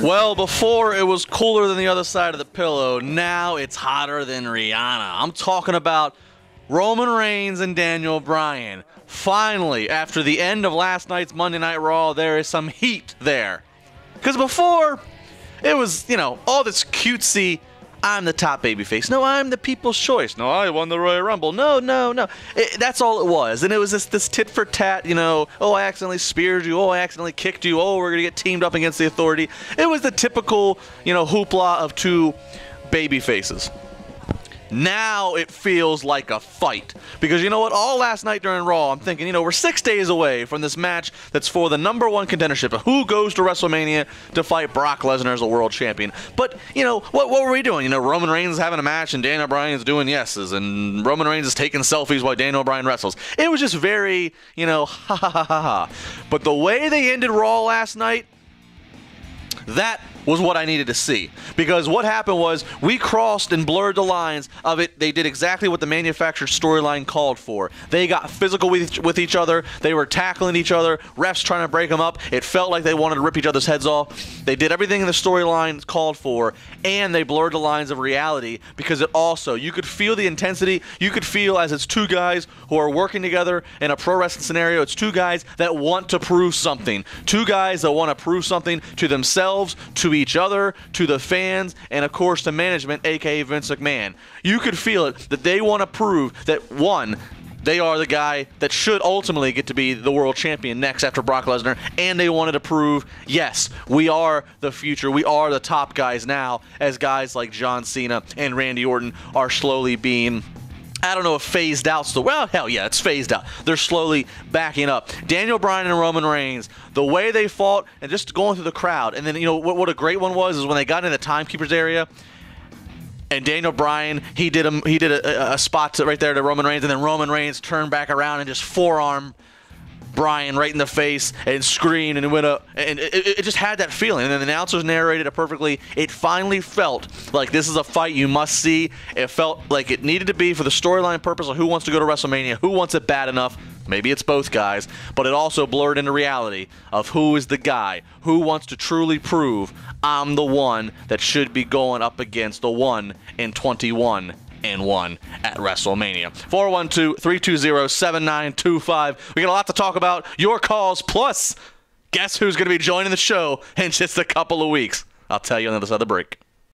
Well, before it was cooler than the other side of the pillow. Now it's hotter than Rihanna. I'm talking about Roman Reigns and Daniel Bryan. Finally, after the end of last night's Monday Night Raw, there is some heat there. Because before, it was, all this cutesy, I'm the top babyface. No, I'm the people's choice. No, I won the Royal Rumble. No. That's all it was. And it was this tit for tat, oh, I accidentally speared you. Oh, I accidentally kicked you. Oh, we're going to get teamed up against the Authority. It was the typical, hoopla of two babyfaces. Now it feels like a fight. Because you know what? All last night during Raw, I'm thinking, we're 6 days away from this match that's for the number one contendership. Who goes to WrestleMania to fight Brock Lesnar as a world champion? But, what were we doing? Roman Reigns is having a match and Daniel Bryan is doing yeses. And Roman Reigns is taking selfies while Daniel Bryan wrestles. It was just very, ha ha ha ha ha. But the way they ended Raw last night, that was what I needed to see. Because what happened was we crossed and blurred the lines of it. They did exactly what the manufactured storyline called for. They got physical with each other. They were tackling each other. Refs trying to break them up. It felt like they wanted to rip each other's heads off. They did everything in the storyline called for, and they blurred the lines of reality because it also, you could feel the intensity. You could feel as it's two guys who are working together in a pro wrestling scenario. It's two guys that want to prove something. Two guys that want to prove something to themselves, to each other, to the fans, and of course to management, aka Vince McMahon. You could feel it that they want to prove that, one, they are the guy that should ultimately get to be the world champion next after Brock Lesnar, and they wanted to prove, yes, we are the future, we are the top guys now, as guys like John Cena and Randy Orton are slowly being, I don't know if phased out still. Well, hell yeah, it's phased out. They're slowly backing up. Daniel Bryan and Roman Reigns, the way they fought and just going through the crowd. And then, what a great one was is when they got in the timekeeper's area and Daniel Bryan, he did a spot right there to Roman Reigns, and then Roman Reigns turned back around and just forearm Bryan right in the face and screamed and went up, and it just had that feeling. And then the announcers narrated it perfectly. It finally felt like this is a fight you must see. It felt like it needed to be for the storyline purpose of who wants to go to WrestleMania, who wants it bad enough. Maybe it's both guys, but it also blurred into reality of who is the guy, who wants to truly prove I'm the one that should be going up against the 1 in 21 and 1 at WrestleMania. 412-320-7925. We got a lot to talk about. Your calls, plus guess who's going to be joining the show in just a couple of weeks. I'll tell you on the other side of the break.